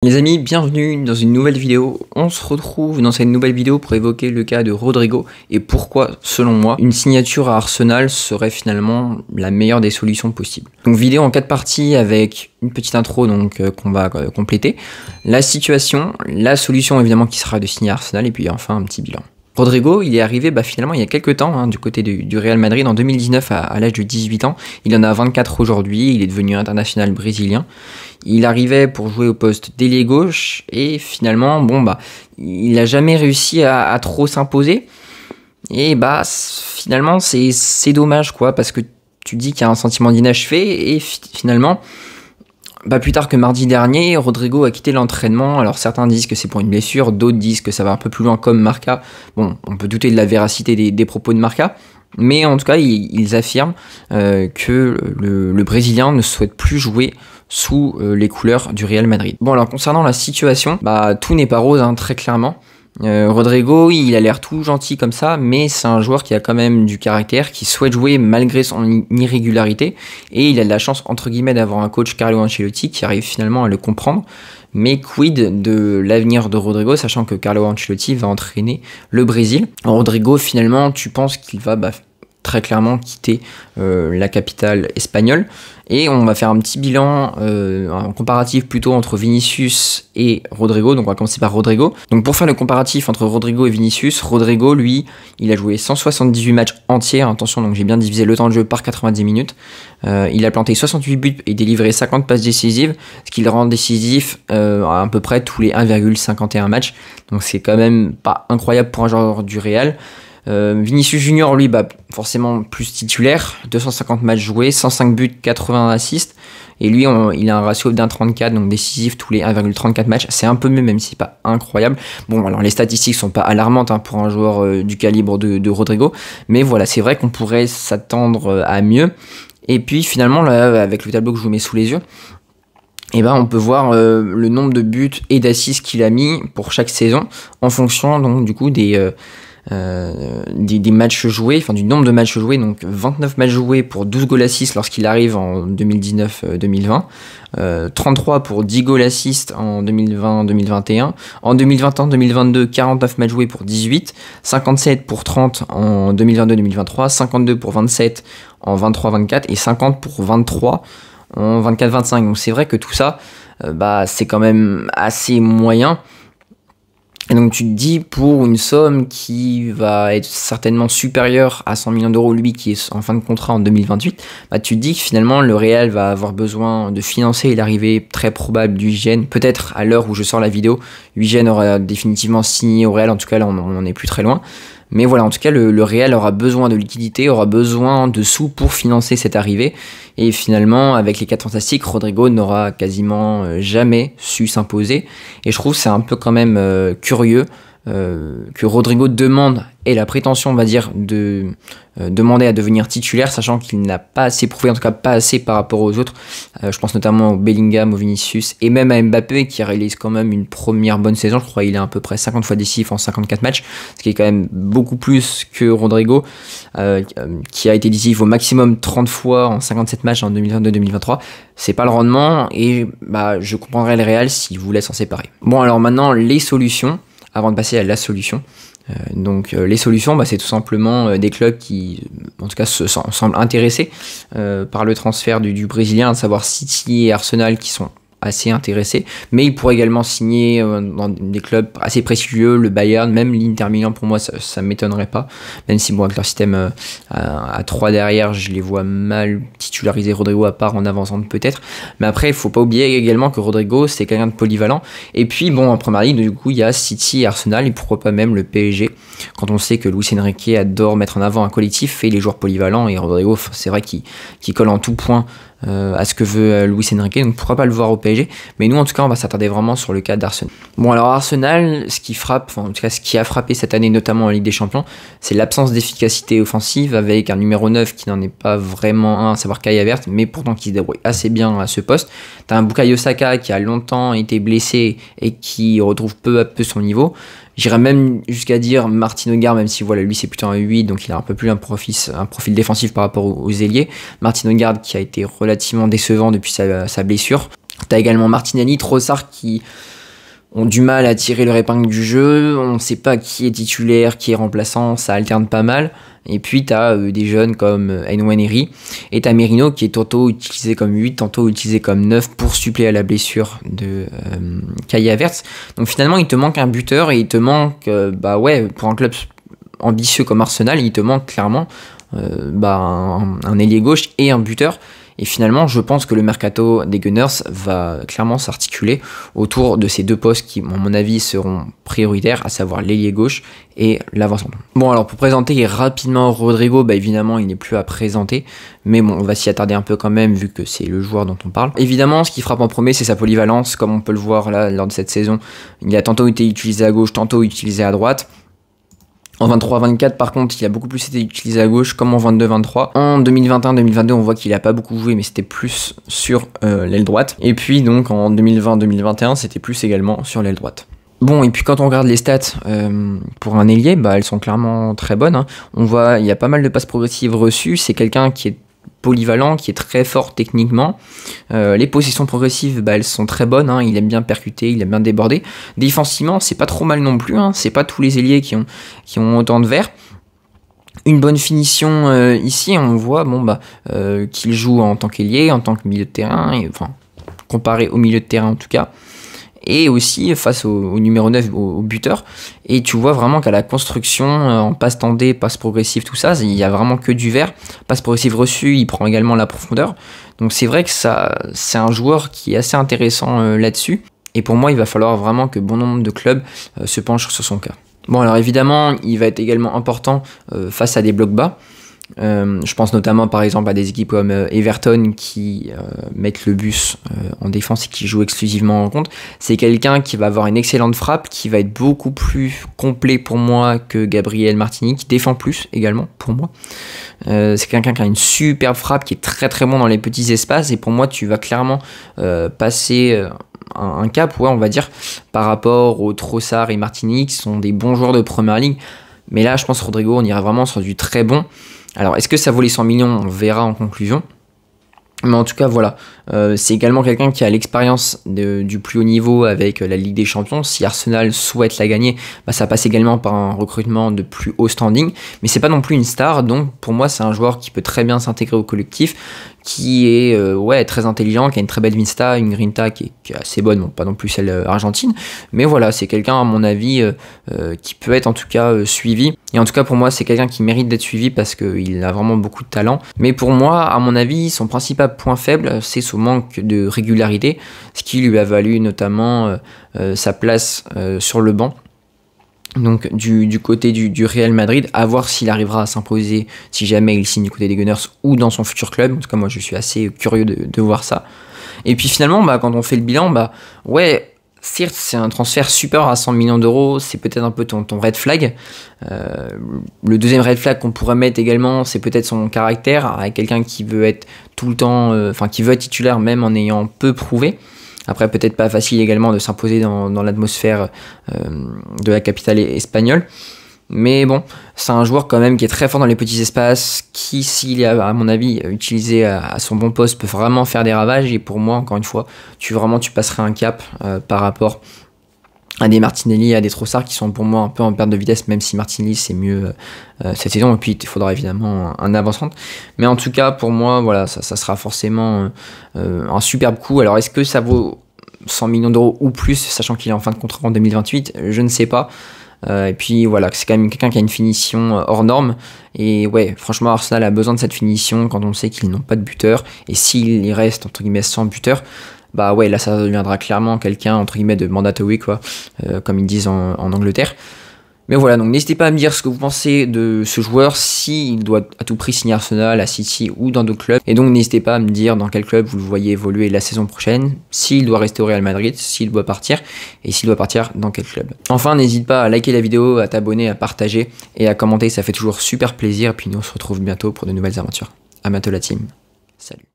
Les amis, bienvenue dans une nouvelle vidéo. On se retrouve dans cette nouvelle vidéo pour évoquer le cas de Rodrigo et pourquoi, selon moi, une signature à Arsenal serait finalement la meilleure des solutions possibles. Donc vidéo en 4 parties avec une petite intro qu'on va compléter, la situation, la solution évidemment qui sera de signer à Arsenal et puis enfin un petit bilan. Rodrigo, il est arrivé finalement il y a quelques temps du côté du Real Madrid en 2019 à l'âge de 18 ans. Il en a 24 aujourd'hui, il est devenu international brésilien. Il arrivait pour jouer au poste d'ailier gauche et finalement, il n'a jamais réussi à trop s'imposer. Et finalement, c'est dommage parce que tu dis qu'il y a un sentiment d'inachevé et finalement... plus tard que mardi dernier, Rodrigo a quitté l'entraînement. Alors certains disent que c'est pour une blessure, d'autres disent que ça va un peu plus loin comme Marca. Bon, on peut douter de la véracité des propos de Marca, mais en tout cas, ils affirment que le Brésilien ne souhaite plus jouer sous les couleurs du Real Madrid. Bon, alors concernant la situation, tout n'est pas rose, très clairement. Rodrigo, il a l'air tout gentil comme ça, mais c'est un joueur qui a quand même du caractère, qui souhaite jouer malgré son irrégularité, et il a de la chance entre guillemets d'avoir un coach Carlo Ancelotti qui arrive finalement à le comprendre. Mais quid de l'avenir de Rodrigo, sachant que Carlo Ancelotti va entraîner le Brésil. Rodrigo, finalement, tu penses qu'il va très clairement quitter la capitale espagnole. Et on va faire un petit bilan, un comparatif plutôt entre Vinicius et Rodrigo. Donc on va commencer par Rodrigo. Donc pour faire le comparatif entre Rodrigo et Vinicius, Rodrigo, lui, il a joué 178 matchs entiers. Attention, donc j'ai bien divisé le temps de jeu par 90 minutes. Il a planté 68 buts et délivré 50 passes décisives, ce qui le rend décisif à peu près tous les 1,51 matchs. Donc c'est quand même pas incroyable pour un joueur du Real. Vinicius Junior, lui, forcément plus titulaire, 250 matchs joués, 105 buts, 80 assists, et lui, il a un ratio d'1,34, donc décisif tous les 1,34 matchs. C'est un peu mieux, même si c'est pas incroyable. Bon, alors les statistiques sont pas alarmantes pour un joueur du calibre de Rodrigo, mais voilà, c'est vrai qu'on pourrait s'attendre à mieux. Et puis finalement, là, avec le tableau que je vous mets sous les yeux, on peut voir le nombre de buts et d'assists qu'il a mis pour chaque saison, en fonction donc du coup des matchs joués, du nombre de matchs joués. Donc 29 matchs joués pour 12 goals assists lorsqu'il arrive en 2019-2020, 33 pour 10 goals assists en 2020-2021, en 2021-2022 49 matchs joués pour 18, 57 pour 30 en 2022-2023, 52 pour 27 en 23-24 et 50 pour 23 en 24-25. Donc c'est vrai que tout ça c'est quand même assez moyen. Et donc tu te dis, pour une somme qui va être certainement supérieure à 100 millions d'euros, lui qui est en fin de contrat en 2028, tu te dis que finalement le Real va avoir besoin de financer l'arrivée très probable d'Huijsen. Peut-être à l'heure où je sors la vidéo, Huijsen aura définitivement signé au Real, en tout cas là on n'en est plus très loin. Mais voilà, en tout cas, le Real aura besoin de liquidité, aura besoin de sous pour financer cette arrivée. Et finalement, avec les 4 fantastiques, Rodrigo n'aura quasiment jamais su s'imposer. Et je trouve que c'est un peu quand même curieux que Rodrigo demande, et la prétention, on va dire, de demander à devenir titulaire, sachant qu'il n'a pas assez prouvé, en tout cas pas assez par rapport aux autres. Je pense notamment au Bellingham, au Vinicius, et même à Mbappé, qui réalise quand même une première bonne saison. Je crois qu'il est à peu près 50 fois décisif en 54 matchs, ce qui est quand même beaucoup plus que Rodrigo, qui a été décisif au maximum 30 fois en 57 matchs en 2022-2023. C'est pas le rendement, et je comprendrais le Real s'il voulait s'en séparer. Bon, alors maintenant, les solutions, avant de passer à la solution. Les solutions, c'est tout simplement des clubs qui, en tout cas, semblent intéressés par le transfert du Brésilien, à savoir City et Arsenal qui sont assez intéressés, mais il pourrait également signer dans des clubs assez prestigieux, le Bayern, même l'Inter Milan. Pour moi ça m'étonnerait pas, même si avec leur système à 3 derrière, je les vois mal titulariser Rodrigo, à part en avançant peut-être. Mais après, il faut pas oublier également que Rodrigo, c'est quelqu'un de polyvalent. Et puis en première ligue, du coup, il y a City et Arsenal, et pourquoi pas même le PSG, quand on sait que Luis Enrique adore mettre en avant un collectif et les joueurs polyvalents, et Rodrigo, c'est vrai qu'il colle en tout point à ce que veut Luis Enrique, donc pourquoi pas le voir au PSG. Mais nous, en tout cas, on va s'attarder vraiment sur le cas d'Arsenal. Bon, alors Arsenal, ce qui frappe, en tout cas ce qui a frappé cette année, notamment en Ligue des Champions, c'est l'absence d'efficacité offensive, avec un numéro 9 qui n'en est pas vraiment un, à savoir Kai Havertz, mais pourtant qui se débrouille assez bien à ce poste. T'as un Bukayo Saka qui a longtemps été blessé et qui retrouve peu à peu son niveau. J'irais même jusqu'à dire Martin Odegaard, même si lui c'est plutôt un 8, donc il a un peu plus un profil défensif par rapport aux ailiers. Martin Odegaard qui a été relativement décevant depuis sa blessure. T'as également Martinelli, Trossard qui ont du mal à tirer leur épingle du jeu, on ne sait pas qui est titulaire, qui est remplaçant, ça alterne pas mal. Et puis t'as des jeunes comme Nwaneri, et t'as Merino qui est tantôt utilisé comme 8, tantôt utilisé comme 9 pour suppléer à la blessure de Kai Havertz. Donc finalement il te manque un buteur et il te manque, pour un club ambitieux comme Arsenal, il te manque clairement un ailier gauche et un buteur. Et finalement, je pense que le mercato des Gunners va clairement s'articuler autour de ces deux postes qui, à mon avis, seront prioritaires, à savoir l'ailier gauche et l'avant-centre. Bon, alors pour présenter rapidement Rodrigo, évidemment, il n'est plus à présenter, mais bon, on va s'y attarder un peu quand même, vu que c'est le joueur dont on parle. Évidemment, ce qui frappe en premier, c'est sa polyvalence, comme on peut le voir là lors de cette saison. Il a tantôt été utilisé à gauche, tantôt utilisé à droite. En 23-24, par contre, il a beaucoup plus été utilisé à gauche, comme en 22-23. En 2021-2022, on voit qu'il a pas beaucoup joué, mais c'était plus sur l'aile droite. Et puis, donc, en 2020-2021, c'était plus également sur l'aile droite. Bon, et puis quand on regarde les stats pour un ailier, elles sont clairement très bonnes, hein. On voit, il y a pas mal de passes progressives reçues. C'est quelqu'un qui est polyvalent, qui est très fort techniquement. Les possessions progressives, elles sont très bonnes, hein. Il aime bien percuter, il aime bien déborder. Défensivement, c'est pas trop mal non plus, hein. C'est pas tous les ailiers qui ont autant de verre. Une bonne finition ici, on voit qu'il joue en tant qu'ailier, en tant que milieu de terrain, comparé au milieu de terrain en tout cas. Et aussi face au numéro 9, au buteur. Et tu vois vraiment qu'à la construction, en passe tendée, passe progressive, tout ça, il y a vraiment que du vert. Passe progressive reçue, il prend également la profondeur. Donc c'est vrai que c'est un joueur qui est assez intéressant là-dessus. Et pour moi, il va falloir vraiment que bon nombre de clubs se penchent sur son cas. Bon, alors évidemment, il va être également important face à des blocs bas. Je pense notamment par exemple à des équipes comme Everton qui mettent le bus en défense et qui jouent exclusivement en contre. C'est quelqu'un qui va avoir une excellente frappe, qui va être beaucoup plus complet pour moi que Gabriel Martinelli, qui défend plus également pour moi. C'est quelqu'un qui a une superbe frappe, qui est très très bon dans les petits espaces, et pour moi tu vas clairement passer un cap, on va dire, par rapport aux Trossard et Martinelli qui sont des bons joueurs de première ligue. Mais là je pense Rodrigo, on ira vraiment sur du très bon. Alors, est-ce que ça vaut les 100 millions? On verra en conclusion. Mais en tout cas, voilà. C'est également quelqu'un qui a l'expérience du plus haut niveau avec la Ligue des Champions. Si Arsenal souhaite la gagner, ça passe également par un recrutement de plus haut standing. Mais c'est pas non plus une star. Donc, pour moi, c'est un joueur qui peut très bien s'intégrer au collectif, qui est très intelligent, qui a une très belle vista, une grinta qui est assez bonne, pas non plus celle argentine, mais voilà, c'est quelqu'un à mon avis qui peut être en tout cas suivi, et en tout cas pour moi c'est quelqu'un qui mérite d'être suivi parce qu'il a vraiment beaucoup de talent, mais pour moi à mon avis son principal point faible c'est son manque de régularité, ce qui lui a valu notamment sa place sur le banc. Donc du côté du Real Madrid, à voir s'il arrivera à s'imposer si jamais il signe du côté des Gunners ou dans son futur club. En tout cas moi je suis assez curieux de voir ça. Et puis finalement quand on fait le bilan, certes c'est un transfert super à 100 millions d'euros, c'est peut-être un peu ton red flag. Le deuxième red flag qu'on pourrait mettre également, c'est peut-être son caractère, avec quelqu'un qui veut être tout le temps, qui veut être titulaire même en ayant peu prouvé. Après, peut-être pas facile également de s'imposer dans l'atmosphère de la capitale espagnole. Mais bon, c'est un joueur quand même qui est très fort dans les petits espaces, qui, s'il est à mon avis utilisé à son bon poste, peut vraiment faire des ravages. Et pour moi, encore une fois, tu passerais un cap par rapport à des Martinelli, à des Trossard qui sont pour moi un peu en perte de vitesse, même si Martinelli c'est mieux cette saison. Et puis il faudra évidemment un avant-centre. Mais en tout cas, pour moi, voilà, ça sera forcément un superbe coup. Alors est-ce que ça vaut 100 millions d'euros ou plus, sachant qu'il est en fin de contrat en 2028? Je ne sais pas. Et puis voilà, c'est quand même quelqu'un qui a une finition hors norme. Et ouais, franchement, Arsenal a besoin de cette finition quand on sait qu'ils n'ont pas de buteur. Et s'il y reste, entre guillemets, sans buteur, là ça deviendra clairement quelqu'un entre guillemets de mandatory comme ils disent en Angleterre. Mais voilà, donc n'hésitez pas à me dire ce que vous pensez de ce joueur, s'il doit à tout prix signer Arsenal, à City ou dans d'autres clubs. Et donc n'hésitez pas à me dire dans quel club vous le voyez évoluer la saison prochaine, s'il doit rester au Real Madrid, s'il doit partir, et s'il doit partir dans quel club. Enfin, n'hésite pas à liker la vidéo, à t'abonner, à partager et à commenter, ça fait toujours super plaisir. Et puis nous on se retrouve bientôt pour de nouvelles aventures. À bientôt la team, salut.